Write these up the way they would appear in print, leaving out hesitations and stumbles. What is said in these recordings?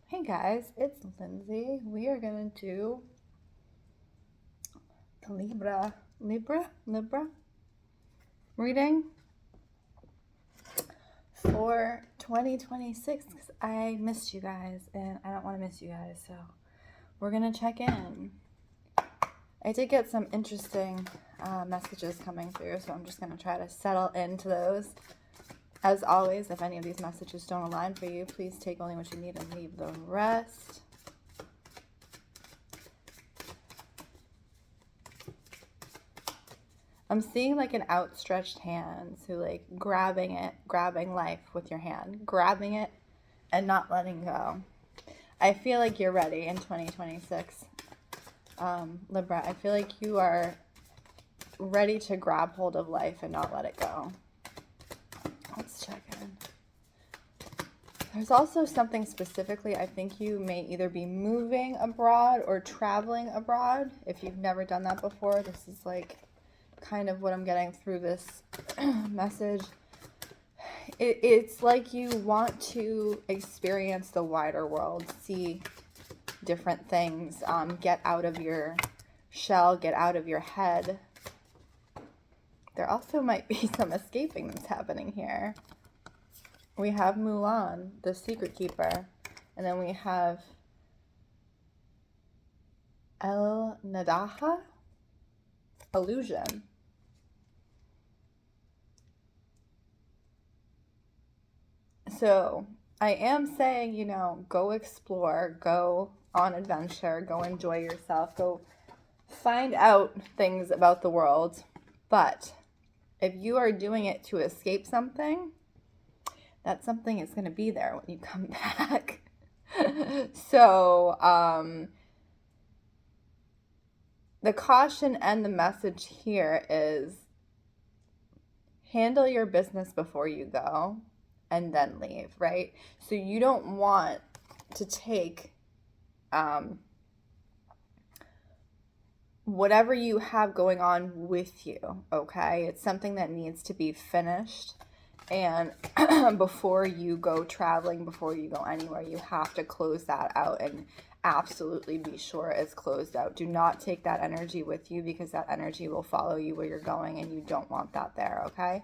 Hey guys, it's Lindsay. We are going to do the Libra reading for 2026 because I missed you guys and I don't want to miss you guys, so we're going to check in. I did get some interesting messages coming through, so I'm just going to try to settle into those. As always, if any of these messages don't align for you, please take only what you need and leave the rest. I'm seeing like an outstretched hand, so like grabbing life with your hand, grabbing it and not letting go. I feel like you're ready in 2026. Libra, I feel like you are ready to grab hold of life and not let it go. Let's check in. There's also something specifically, I think you may either be moving abroad or traveling abroad. If you've never done that before, this is like kind of what I'm getting through this message. It's like you want to experience the wider world, see different things, get out of your shell, get out of your head. There also might be some escaping that's happening here. We have Mulan, the secret keeper, and then we have El Nadaha, illusion. So I am saying, go explore, go on adventure, go enjoy yourself, go find out things about the world. But if you are doing it to escape something, that something is going to be there when you come back. So the caution and the message here is handle your business before you go and then leave, right? So you don't want to take whatever you have going on with you, okay? It's something that needs to be finished. And before you go traveling, before you go anywhere, you have to close that out and absolutely be sure it's closed out. Do not take that energy with you because that energy will follow you where you're going and you don't want that there, okay?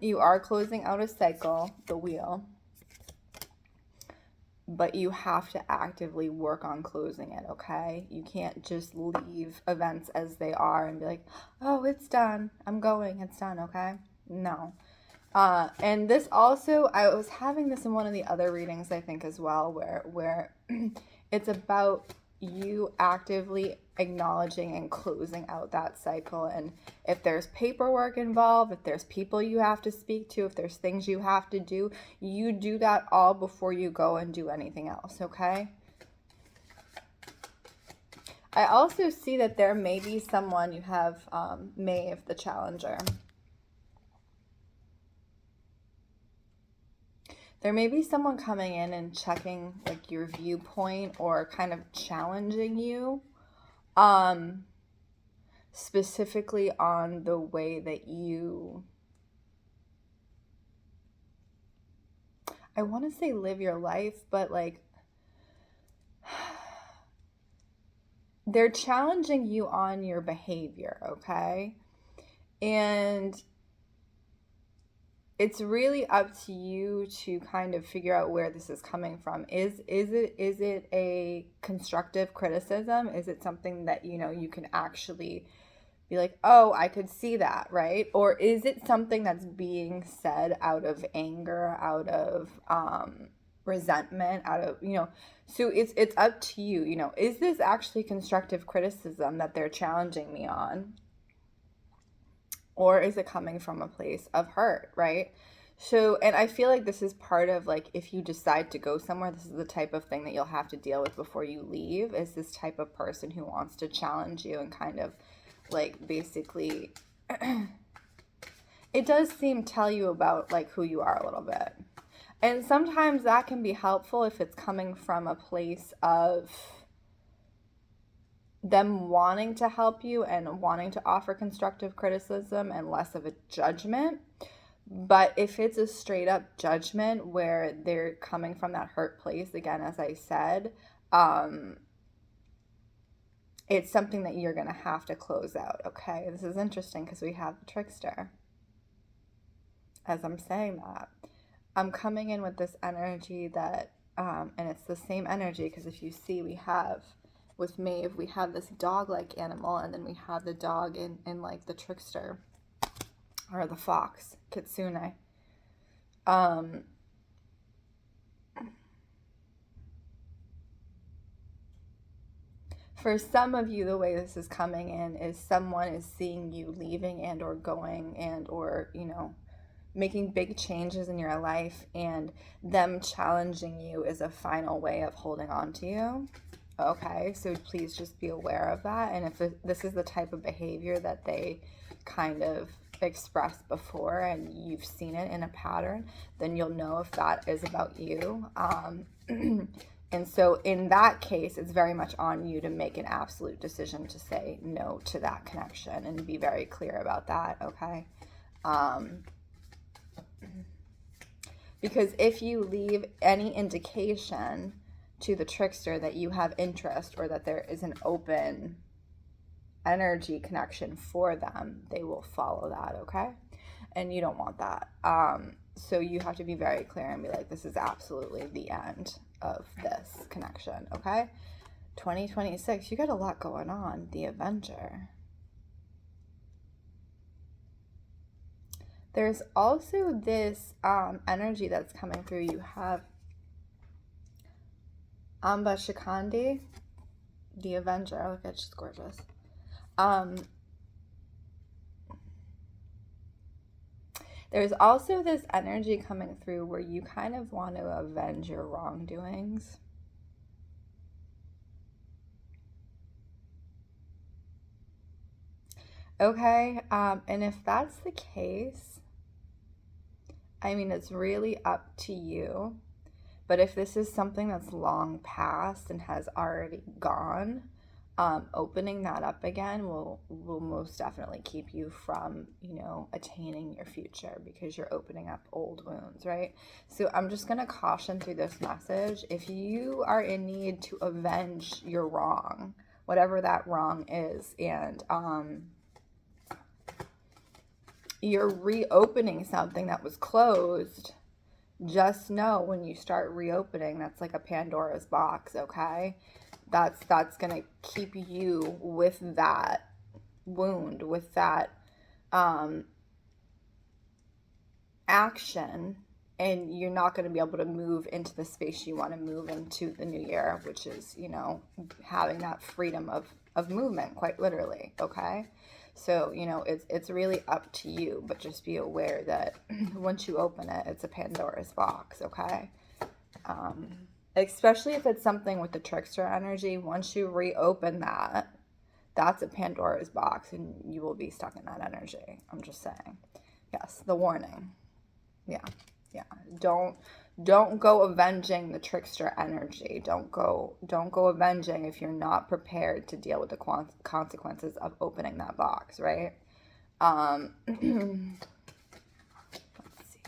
You are closing out a cycle, the wheel, but you have to actively work on closing it, okay? You can't just leave events as they are and be like, oh, it's done. I'm going. It's done, okay? No. And this also, I was having this in one of the other readings, I think, as well, where it's about you actively acknowledging and closing out that cycle. And if there's paperwork involved, if there's people you have to speak to, if there's things you have to do, you do that all before you go and do anything else, okay? I also see that there may be someone, you have Maeve, the challenger. There may be someone coming in and checking like your viewpoint or kind of challenging you, specifically on the way that you, I want to say live your life, but like they're challenging you on your behavior, okay? And it's really up to you to kind of figure out where this is coming from. Is it a constructive criticism? Is it something that, you can actually be like, oh, I could see that, right? Or is it something that's being said out of anger, out of resentment, out of, so it's up to you, is this actually constructive criticism that they're challenging me on? Or is it coming from a place of hurt, right? So, and I feel like this is part of like, if you decide to go somewhere, this is the type of thing that you'll have to deal with before you leave, is this type of person who wants to challenge you and kind of like basically, it does seem tell you about like who you are a little bit. And sometimes that can be helpful if it's coming from a place of them wanting to help you and wanting to offer constructive criticism and less of a judgment. But if it's a straight up judgment where they're coming from that hurt place, again, as I said, it's something that you're going to have to close out, okay? This is interesting because we have the trickster. As I'm saying that, I'm coming in with this energy that, and it's the same energy because if you see, we have, with Maeve, we have this dog-like animal, and then we have the dog in like the trickster, or the fox, kitsune. For some of you, the way this is coming in is someone is seeing you leaving and or going and or, you know, making big changes in your life, and them challenging you is a final way of holding on to you. Okay, so please just be aware of that. And if this is the type of behavior that they kind of expressed before and you've seen it in a pattern, then you'll know if that is about you. And so in that case, it's very much on you to make an absolute decision to say no to that connection and be very clear about that, okay? Because if you leave any indication to the trickster that you have interest or that there is an open energy connection for them, they will follow that, okay? And you don't want that. So you have to be very clear and be like, this is absolutely the end of this connection, okay? 2026, you got a lot going on. The Avenger. There's also this energy that's coming through. You have Amba Shikandi, the Avenger. Oh, look at, she's gorgeous. There's also this energy coming through where you kind of want to avenge your wrongdoings. Okay, and if that's the case, I mean, it's really up to you. But if this is something that's long past and has already gone, opening that up again will most definitely keep you from, you know, attaining your future because you're opening up old wounds, right? So I'm just going to caution through this message. If you are in need to avenge your wrong, whatever that wrong is, and you're reopening something that was closed, just know when you start reopening, that's like a Pandora's box, okay? That's going to keep you with that wound, with that action, and you're not going to be able to move into the space you want to move into the new year, which is, you know, having that freedom of movement, quite literally, okay? So, you know, it's really up to you, but just be aware that once you open it, it's a Pandora's box, okay? Especially if it's something with the trickster energy, once you reopen that, that's a Pandora's box and you will be stuck in that energy. I'm just saying. Yes, the warning. Yeah. Don't go avenging the trickster energy. Don't go avenging if you're not prepared to deal with the consequences of opening that box, right? Let's see.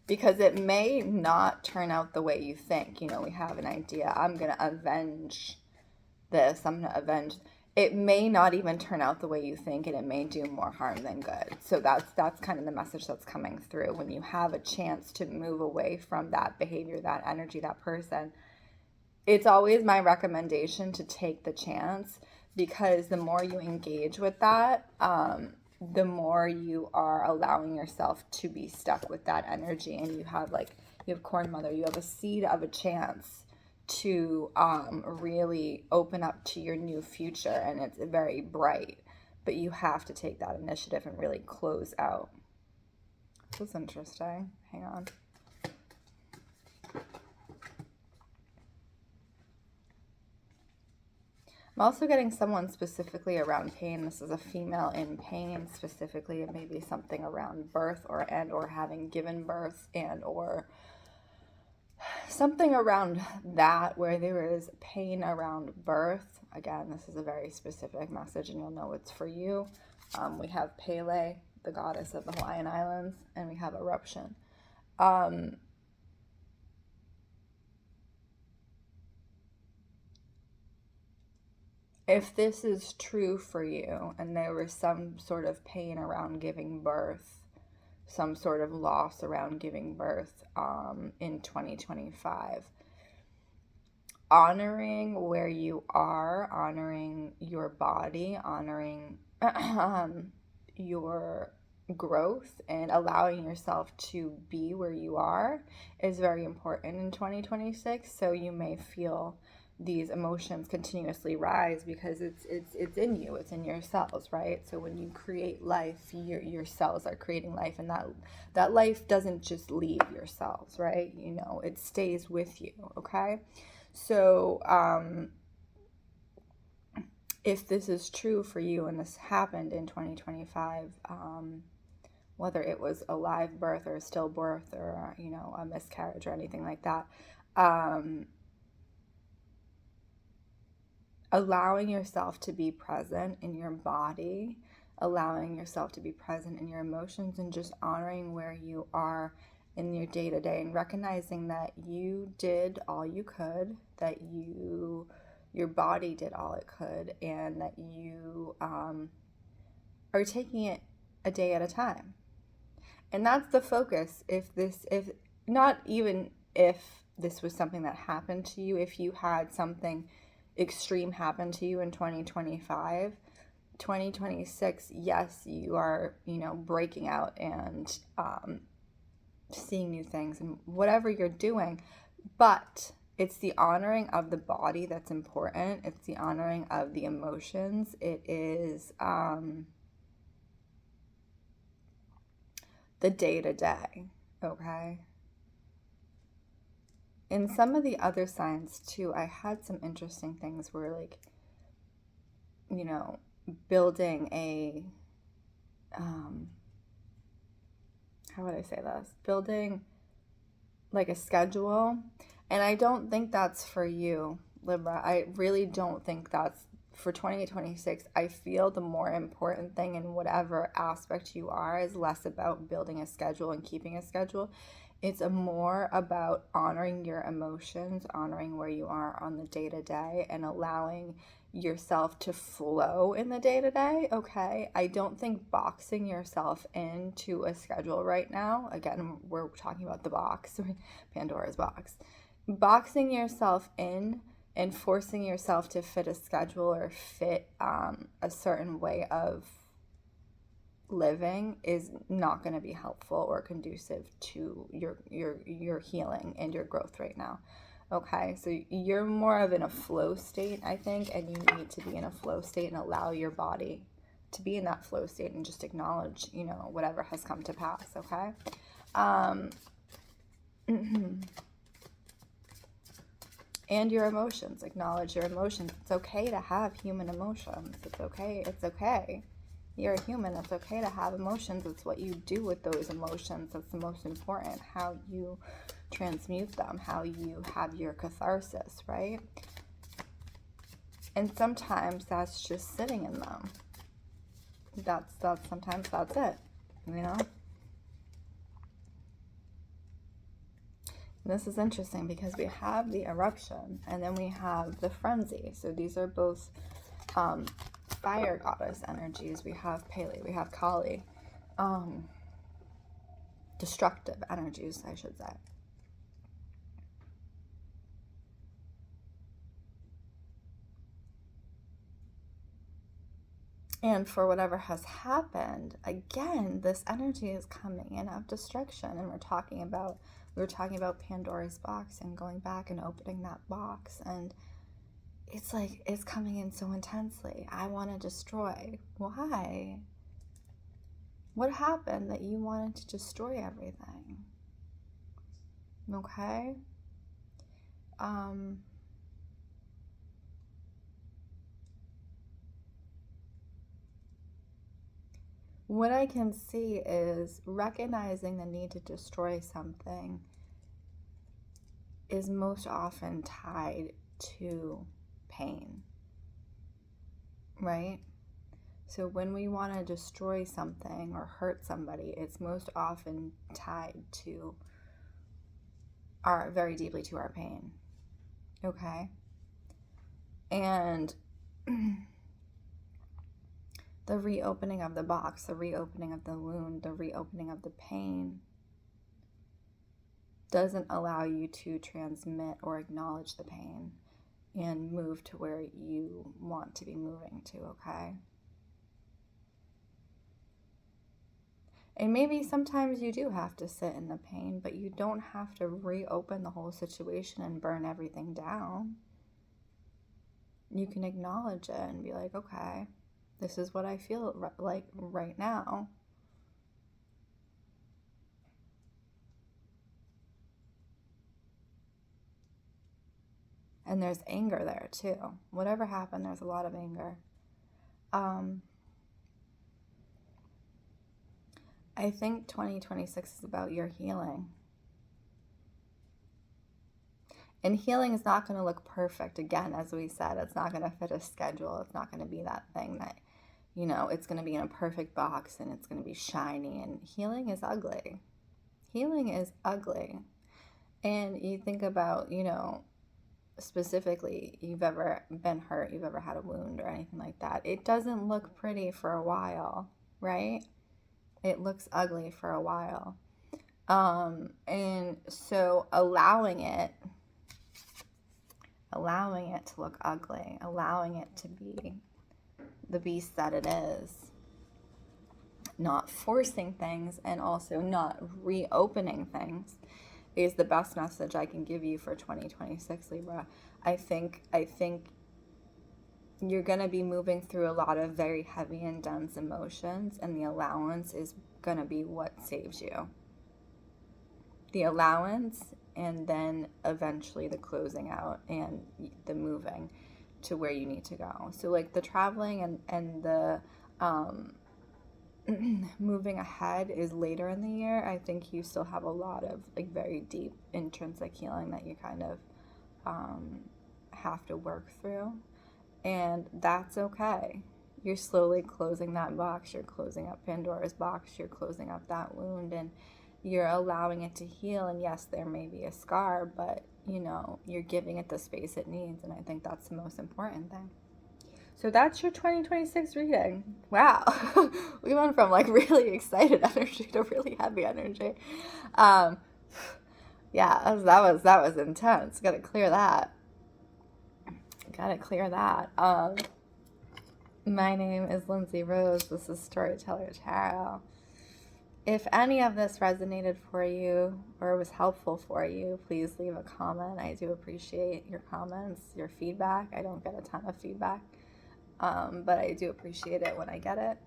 Because it may not turn out the way you think. You know, we have an idea. I'm going to avenge this. I'm going to avenge. It may not even turn out the way you think, and it may do more harm than good. So that's kind of the message that's coming through. When you have a chance to move away from that behavior, that energy, that person, it's always my recommendation to take the chance, because the more you engage with that, the more you are allowing yourself to be stuck with that energy. And you have Corn Mother, you have a seed of a chance to really open up to your new future, and it's very bright, but you have to take that initiative and really close out. This is interesting. Hang on. I'm also getting someone specifically around pain. This is a female in pain specifically. It may be something around birth or having given birth, and or something around that where there is pain around birth. Again, this is a very specific message and you'll know it's for you. We have Pele, the goddess of the Hawaiian Islands, and we have eruption. If this is true for you and there was some sort of pain around giving birth, some sort of loss around giving birth in 2025, honoring where you are, honoring your body, honoring your growth, and allowing yourself to be where you are is very important in 2026. So you may feel these emotions continuously rise because it's in you, it's in your cells, right? So when you create life, your cells are creating life, and that life doesn't just leave your cells, right? You know, it stays with you. Okay, so if this is true for you and this happened in 2025, whether it was a live birth or a stillbirth or, you know, a miscarriage or anything like that, allowing yourself to be present in your body, allowing yourself to be present in your emotions, and just honoring where you are in your day-to-day, and recognizing that you did all you could, that your body did all it could, and that you are taking it a day at a time. And that's the focus. If not even if this was something that happened to you, if you had something extreme happen to you in 2025, 2026, yes, you are, you know, breaking out and seeing new things and whatever you're doing, but it's the honoring of the body that's important. It's the honoring of the emotions. It is the day-to-day, okay? In some of the other signs too, I had some interesting things where, like, you know, building a how would I say this? Building like a schedule. And I don't think that's for you, Libra. I really don't think that's for 2026. I feel the more important thing in whatever aspect you are is less about building a schedule and keeping a schedule. It's more about honoring your emotions, honoring where you are on the day-to-day, and allowing yourself to flow in the day-to-day, okay? I don't think boxing yourself into a schedule right now, again, we're talking about the box, Pandora's box. Boxing yourself in and forcing yourself to fit a schedule or fit a certain way of living is not going to be helpful or conducive to your healing and your growth right now. Okay, so you're more of in a flow state, I think, and you need to be in a flow state and allow your body to be in that flow state and just acknowledge, you know, whatever has come to pass, okay? And your emotions, acknowledge your emotions. It's okay to have human emotions. It's okay. It's okay. You're a human. It's okay to have emotions. It's what you do with those emotions that's the most important. How you transmute them, how you have your catharsis, right? And sometimes that's just sitting in them. That's sometimes that's it, you know? This is interesting because we have the eruption and then we have the frenzy. So these are both fire goddess energies. We have Pele, we have Kali, destructive energies, I should say. And for whatever has happened, again, this energy is coming in of destruction. And we were talking about Pandora's box and going back and opening that box. And it's like, it's coming in so intensely. I want to destroy. Why? What happened that you wanted to destroy everything? Okay? What I can see is recognizing the need to destroy something is most often tied to pain, right? So when we want to destroy something or hurt somebody, it's most often tied to very deeply to our pain. Okay? And the reopening of the box, the reopening of the wound, the reopening of the pain doesn't allow you to transmit or acknowledge the pain and move to where you want to be moving to, okay? And maybe sometimes you do have to sit in the pain, but you don't have to reopen the whole situation and burn everything down. You can acknowledge it and be like, okay, this is what I feel like right now. And there's anger there too. Whatever happened, there's a lot of anger. I think 2026 is about your healing. And healing is not going to look perfect. Again, as we said, it's not going to fit a schedule. It's not going to be that thing that, you know, it's going to be in a perfect box and it's going to be shiny. And healing is ugly. Healing is ugly. And you think about, you know, specifically, you've ever been hurt, you've ever had a wound or anything like that. It doesn't look pretty for a while, right? It looks ugly for a while. And so allowing it to look ugly, allowing it to be the beast that it is, not forcing things and also not reopening things is the best message I can give you for 2026, Libra. I think you're going to be moving through a lot of very heavy and dense emotions, and the allowance is going to be what saves you. The allowance, and then eventually the closing out and the moving to where you need to go. So like the traveling and the moving ahead is later in the year. I think you still have a lot of like very deep intrinsic healing that you kind of have to work through, and that's okay. You're slowly closing that box. You're closing up Pandora's box. You're closing up that wound, and you're allowing it to heal. And yes, there may be a scar, but you know, you're giving it the space it needs, and I think that's the most important thing. So that's your 2026 reading. Wow. We went from like really excited energy to really heavy energy. Yeah, that was intense. Gotta clear that. My name is Lindsey Rose. This is Storyteller Tarot. If any of this resonated for you or was helpful for you, please leave a comment. I do appreciate your comments, your feedback. I don't get a ton of feedback. But I do appreciate it when I get it.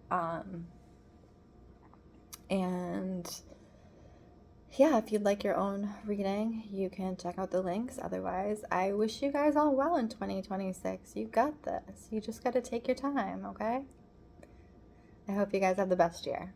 And yeah, if you'd like your own reading, you can check out the links. Otherwise, I wish you guys all well in 2026. You got this. You just got to take your time, okay? I hope you guys have the best year.